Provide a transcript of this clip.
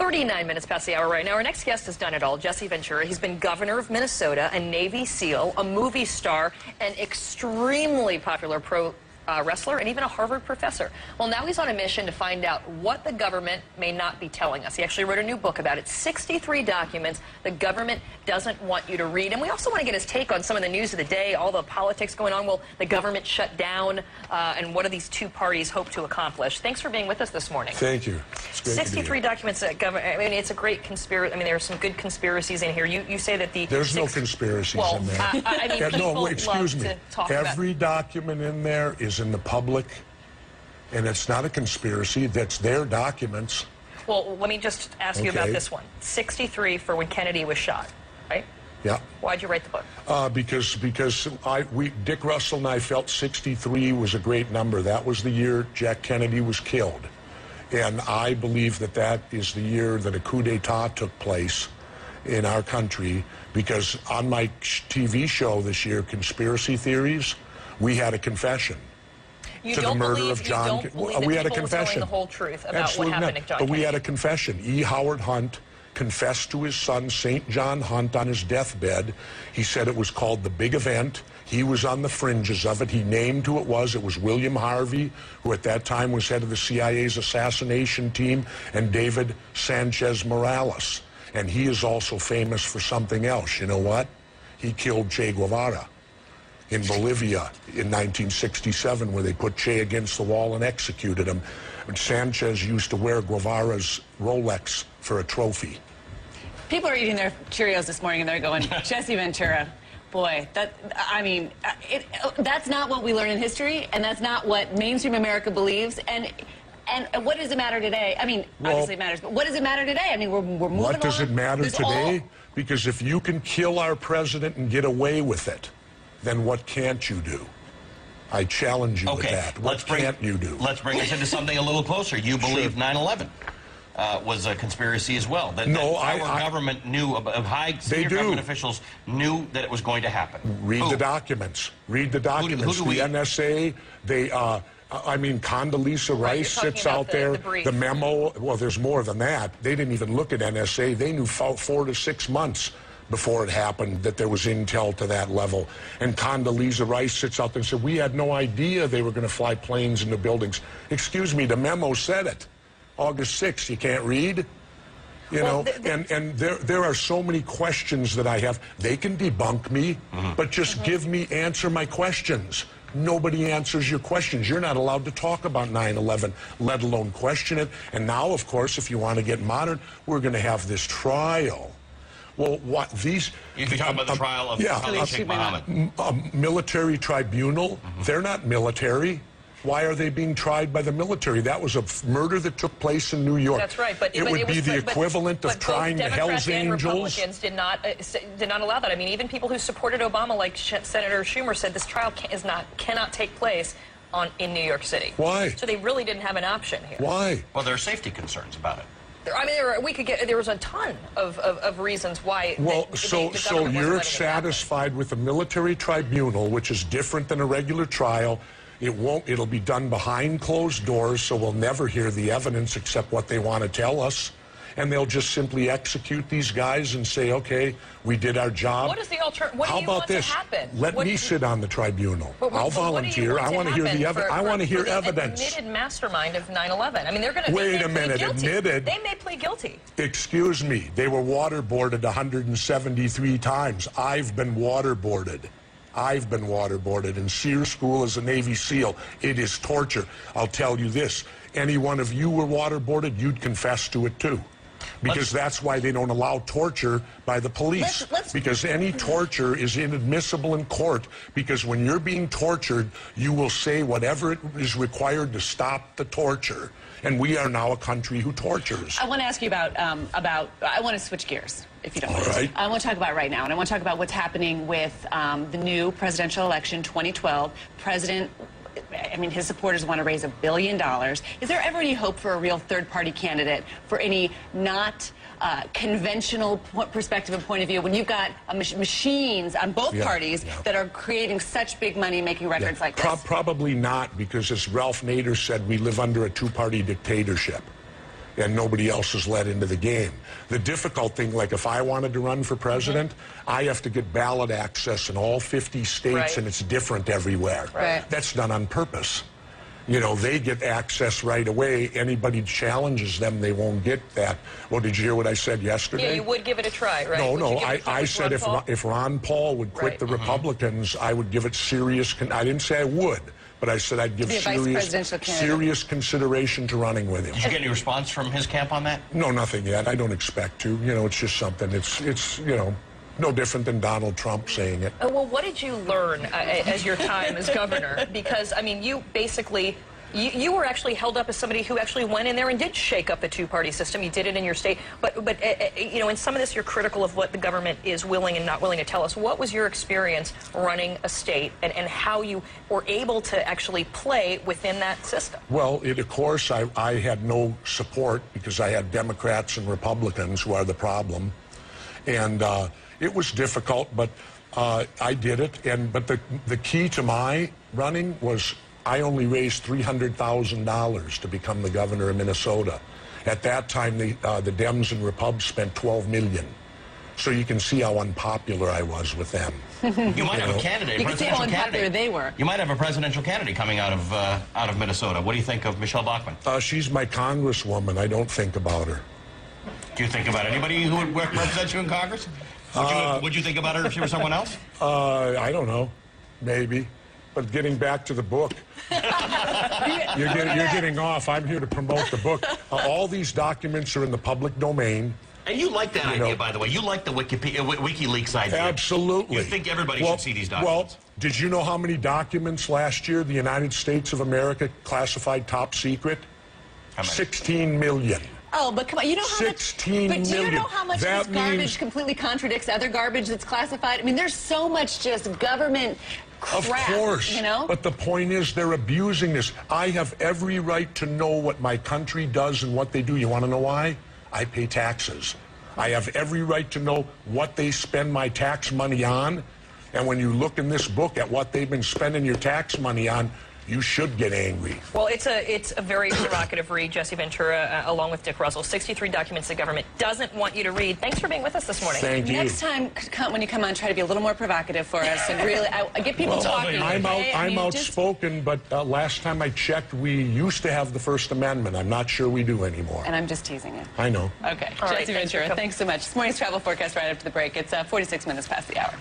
39 minutes past the hour right now. Our next guest has done it all. Jesse Ventura. He's been governor of Minnesota, a Navy SEAL, a movie star, an extremely popular pro wrestler, and even a Harvard professor. Well, now he's on a mission to find out what the government may not be telling us. He actually wrote a new book about it, 63 documents the government doesn't want you to read. And we also want to get his take on some of the news of the day, all the politics going on. Will the government shut down? And what do these two parties hope to accomplish? Thanks for being with us this morning. Thank you. It's great 63 documents that government, I mean, it's a great conspiracy. I mean, there are some good conspiracies in here. You say that the... There's no conspiracies in there. I mean, people no, excuse love me. to talk Every about... document in there is in the public, and it's not a conspiracy. That's their documents. Well, let me just ask you about this one. 63 for when Kennedy was shot, right? Yeah. Why'd you write the book? Because Dick Russell and I felt 63 was a great number. That was the year Jack Kennedy was killed. And I believe that that is the year that a coup d'etat took place in our country, because on my TV show this year, Conspiracy Theories, we had a confession. You to don't the murder believe, of John. You don't believe we that had a people were confession. telling the whole truth about Absolutely what happened not. to John But Kennedy. we had a confession. E. Howard Hunt confessed to his son, St. John Hunt, on his deathbed. He said it was called The Big Event. He was on the fringes of it. He named who it was. It was William Harvey, who at that time was head of the CIA's assassination team, and David Sanchez Morales. And he is also famous for something else. You know what? He killed Che Guevara in Bolivia in 1967, where they put Che against the wall and executed him. And Sanchez used to wear Guevara's Rolex for a trophy. People are eating their Cheerios this morning and they're going, Jesse Ventura, boy, that's not what we learn in history, and that's not what mainstream America believes. And what does it matter today? I mean, obviously it matters, but what does it matter today? I mean, we're moving on. What does it matter today? Because if you can kill our president and get away with it, then what can't you do? I challenge you with that. What can't you do? Let's bring us into something a little closer. You believe 9/11 was a conspiracy as well. That our government knew, high senior government officials knew that it was going to happen. Read the documents. Read the documents. The NSA, they... I mean, Condoleezza Rice sits out there, the memo, well, there's more than that. They didn't even look at NSA. They knew 4 to 6 months before it happened that there was intel to that level. And Condoleezza Rice sits out there and said, we had no idea they were going to fly planes into buildings. Excuse me, the memo said it. August 6th, you can't read? You know, and there are so many questions that I have. They can debunk me, but just answer my questions. Nobody answers your questions. You're not allowed to talk about 9/11, let alone question it. And now, of course, if you want to get modern, we're going to have this trial. Well, what these... You can talk about the trial of Sheikh Mohammed. A military tribunal, they're not military. Why are they being tried by the military? That was a murder that took place in New York. That's right, but it would be the equvalent of trying the Hells Angels. Republicans did not allow that. I mean, even people who supported Obama, like Senator Schumer, said this trial cannot take place in New York City. Why? So they really didn't have an option here. Why? Well, there are safety concerns about it. I mean, there was a ton of reasons why. Well, so you're satisfied with a military tribunal, which is different than a regular trial. It'll be done behind closed doors, so we'll never hear the evidence except what they want to tell us. And they'll just simply execute these guys and say, okay, we did our job. What is the alternative? What do you want to happen? Let me sit on the tribunal. I'll volunteer. I want to hear the evidence. I want to hear evidence. Admitted mastermind of 9/11. I mean, they're going to... Wait a minute. Admitted? They may plead guilty. Excuse me. They were waterboarded 173 times. I've been waterboarded. I've been waterboarded in SEER school as a Navy SEAL. It is torture. I'll tell you this. Any one of you were waterboarded, you'd confess to it too. Because that's why they don't allow torture by the police. Because any torture is inadmissible in court. Because when you're being tortured, you will say whatever is required to stop the torture. And we are now a country who tortures. I want to ask you about I want to switch gears, if you don't mind. All right. I want to talk about right now, and I want to talk about what's happening with the new presidential election, 2012. I mean, his supporters want to raise $1 billion. Is there ever any hope for a real third-party candidate for any not conventional perspective and point of view when you've got machines on both parties that are creating such big money making records like this? Probably not, because as Ralph Nader said, we live under a two-party dictatorship. and nobody else is let into the game. The difficult thing, like if I wanted to run for president, I have to get ballot access in all 50 states, and it's different everywhere. That's done on purpose. You know, they get access right away. Anybody challenges them, they won't get that. Well, did you hear what I said yesterday? Yeah, you would give it a try, right? No, I said if Ron Paul would quit the Republicans, I would give it serious, I didn't say I would, but I said I'd give serious consideration to running with him. Did you get any response from his camp on that? No, nothing yet. I don't expect to. You know, it's just something. It's you know, no different than Donald Trump saying it. Well, what did you learn as your time as governor? Because, I mean, you basically, you were actually held up as somebody who actually went in there and did shake up the two-party system. You did it in your state. But you know, in some of this, you're critical of what the government is willing and not willing to tell us. What was your experience running a state and how you were able to actually play within that system? Well, of course, I had no support because I had Democrats and Republicans who are the problem. And it was difficult, but I did it. But the key to my running was I only raised $300,000 to become the governor of Minnesota. At that time, the Dems and Repubs spent $12 million. So you can see how unpopular I was with them. You might have a candidate. You can see how unpopular they were. You might have a presidential candidate coming out of Minnesota. What do you think of Michelle Bachmann? She's my congresswoman. I don't think about her. Do you think about anybody who would represent you in Congress? Would you think about her if she were someone else? I don't know. Maybe. But getting back to the book, you're getting off. I'm here to promote the book. All these documents are in the public domain. And you like that idea, by the way. You like the WikiLeaks idea. Absolutely. You think everybody should see these documents. Well, did you know how many documents last year the United States of America classified top secret? How many? 16 million. Oh, but come on, you know how 16 much, but do you million. know how much That this garbage means, completely contradicts other garbage that's classified? I mean, there's so much just government crap, of course, you know? But the point is they're abusing this. I have every right to know what my country does and what they do. You want to know why? I pay taxes. I have every right to know what they spend my tax money on. And when you look in this book at what they've been spending your tax money on, you should get angry. Well, it's a very provocative read, Jesse Ventura, along with Dick Russell. 63 documents the government doesn't want you to read. Thanks for being with us this morning. Thank you. Next time, when you come on, try to be a little more provocative for us and really get people talking. I'm outspoken, but last time I checked, we used to have the First Amendment. I'm not sure we do anymore. And I'm just teasing you. I know. Okay. All Jesse right, Ventura, thanks so much. This morning's travel forecast right after the break. It's 46 minutes past the hour.